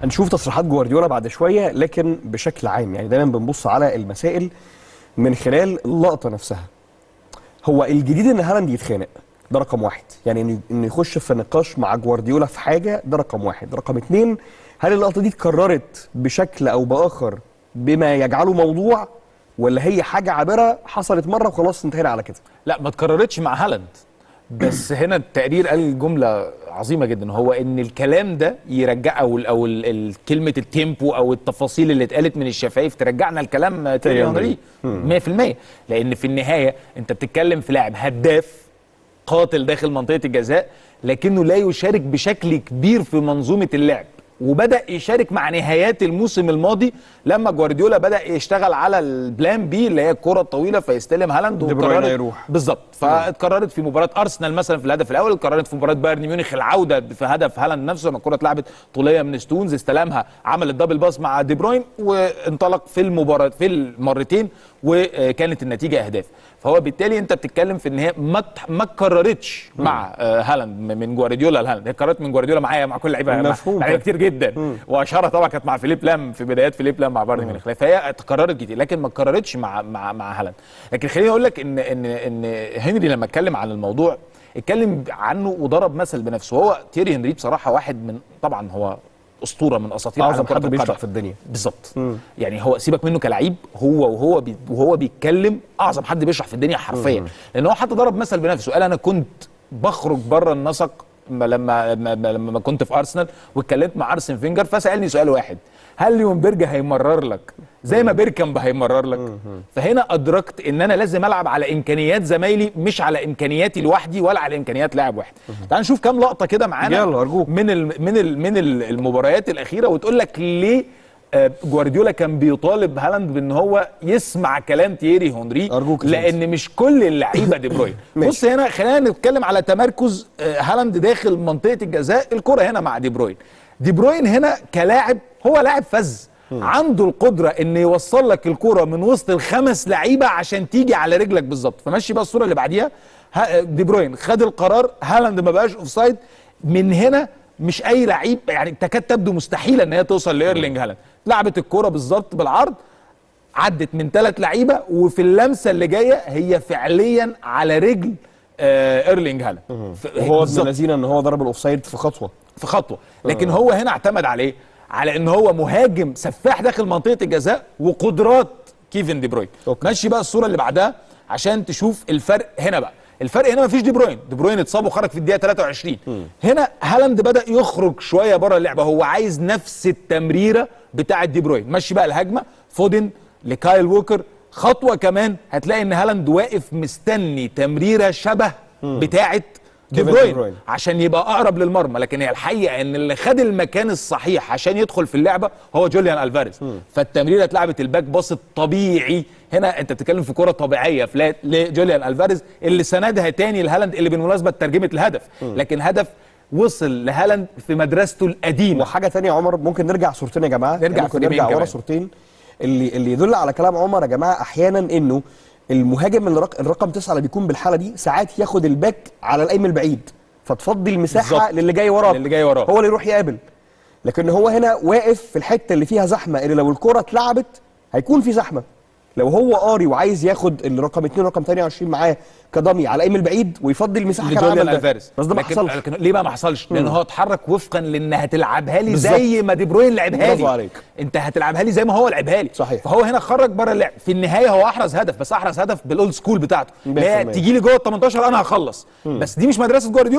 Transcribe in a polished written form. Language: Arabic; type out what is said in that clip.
هنشوف تصريحات جوارديولا بعد شويه، لكن بشكل عام يعني دايما بنبص على المسائل من خلال اللقطه نفسها. هو الجديد ان هالاند يتخانق، ده رقم واحد، يعني انه يخش في نقاش مع جوارديولا في حاجه، ده رقم واحد. رقم اتنين، هل اللقطه دي اتكررت بشكل او باخر بما يجعله موضوع، ولا هي حاجه عابره حصلت مره وخلاص انتهينا على كده؟ لا، ما اتكررتش مع هالاند. بس هنا التقرير قال جمله عظيمه جدا، هو ان الكلام ده يرجع او كلمه التيمبو او التفاصيل اللي اتقالت من الشفايف ترجعنا الكلام تيري هنري 100%. لان في النهايه انت بتتكلم في لاعب هداف قاتل داخل منطقه الجزاء، لكنه لا يشارك بشكل كبير في منظومه اللعب، وبدأ يشارك مع نهايات الموسم الماضي لما جوارديولا بدأ يشتغل على البلان بي اللي هي الكرة الطويلة فيستلم هالاند دي بروين يروح بالظبط. فاتكررت في مباراة أرسنال مثلا في الهدف الأول، اتكررت في مباراة بايرن ميونخ العودة في هدف هالاند نفسه لما الكرة اتلعبت طولية من ستونز، استلمها عمل الدبل باس مع دي بروين وانطلق في المباراة في المرتين وكانت النتيجة أهداف. فهو بالتالي انت بتتكلم في ان هي ما اتكررتش مع هالاند من جوارديولا لهالاند، هي اتكررت من جوارديولا معايا مع كل لعيبه كتير جدا. واشاره طبعا كانت مع فيليب لام في بدايات فيليب لام مع بايرن ميونخ، فهي اتكررت كتير لكن ما اتكررتش مع هالاند. لكن خليني اقول لك ان هنري لما اتكلم عن الموضوع اتكلم عنه وضرب مثل بنفسه. هو تيري هنري بصراحه واحد من، طبعا هو اسطوره من اساطير اعظم حد بيشرح في الدنيا بالظبط. يعني هو سيبك منه كلاعب، وهو بيتكلم اعظم حد بيشرح في الدنيا حرفيا. لان هو حتى ضرب مثل بنفسه، قال انا كنت بخرج بره النسق لما كنت في ارسنال واتكلمت مع ارسن فينجر، فسالني سؤال واحد: هل ليونبرج هيمرر لك زي ما بيركامب هيمرر لك؟ فهنا ادركت ان انا لازم العب على امكانيات زمايلي مش على امكانياتي لوحدي ولا على امكانيات لاعب واحد. تعال نشوف كام لقطه كده معانا من المباريات الاخيره وتقول لك ليه جوارديولا كان بيطالب هالاند بان هو يسمع كلام تييري هنري، لان مش كل اللعيبه دي بروين. بص هنا خلينا نتكلم على تمركز هالاند داخل منطقه الجزاء، الكره هنا مع دي بروين. دي بروين هنا كلاعب هو لاعب فذ، عنده القدره ان يوصل لك الكره من وسط الخمس لعيبه عشان تيجي على رجلك بالظبط. فمشي بقى الصوره اللي بعديها، دي بروين خد القرار، هالاند ما بقاش اوفسايد. من هنا مش اي لعيب، يعني تكاد تبدو مستحيله ان هي توصل لايرلينج هالاند. لعبت الكره بالظبط بالعرض، عدت من 3 لعيبه، وفي اللمسه اللي جايه هي فعليا على رجل ايرلينج هالاند. وهو ابن الذين ان هو ضرب الاوفسايد في خطوه. لكن هو هنا اعتمد عليه على ان هو مهاجم سفاح داخل منطقه الجزاء وقدرات كيفن دي بروين. ماشي بقى الصوره اللي بعدها عشان تشوف الفرق. هنا بقى الفرق، هنا مفيش دي بروين اتصاب وخرج في الدقيقه 23. هنا هالاند بدا يخرج شويه بره اللعبه، هو عايز نفس التمريره بتاعه دي بروين. ماشي بقى الهجمه، فودن لكايل ووكر، خطوه كمان هتلاقي ان هالاند واقف مستني تمريره شبه بتاعه دي بروين عشان يبقى اقرب للمرمى. لكن هي الحقيقه ان اللي خد المكان الصحيح عشان يدخل في اللعبه هو جوليان الفاريز. فالتمريره اتلعبت الباك باص الطبيعي. هنا انت بتتكلم في كره طبيعيه فلات لجوليان الفاريز اللي سندها تاني لهالاند، اللي بالمناسبه ترجمه الهدف، لكن هدف وصل لهالاند في مدرسته القديمه. وحاجه ثانيه يا عمر، ممكن نرجع صورتين يا جماعه، نرجع ورا صورتين اللي يدل على كلام عمر يا جماعه. احيانا انه المهاجم الرقم 9 اللي بيكون بالحاله دي ساعات ياخد الباك على القايم البعيد، فتفضي المساحه للي جاي وراه، هو اللي يروح يقابل. لكن هو هنا واقف في الحته اللي فيها زحمه، اللي لو الكره اتلعبت هيكون في زحمه. لو هو قاري وعايز ياخد الرقم 2 رقم 28 معاه كضمي على القايم البعيد ويفضي المساحه لجوليان الفاريز، بس ده ما حصلش. لكن ليه بقى ما حصلش؟ لان هو اتحرك وفقا لانها هتلعبها لي زي ما دي بروين لعبها لي. برافو عليك، انت هتلعبها لي زي ما هو لعبها لي. صحيح. فهو هنا خرج بره اللعب. في النهايه هو احرز هدف، بس احرز هدف بالاولد سكول بتاعته، تيجي لي جوه ال 18 انا هخلص. بس دي مش مدرسه جوارديولا.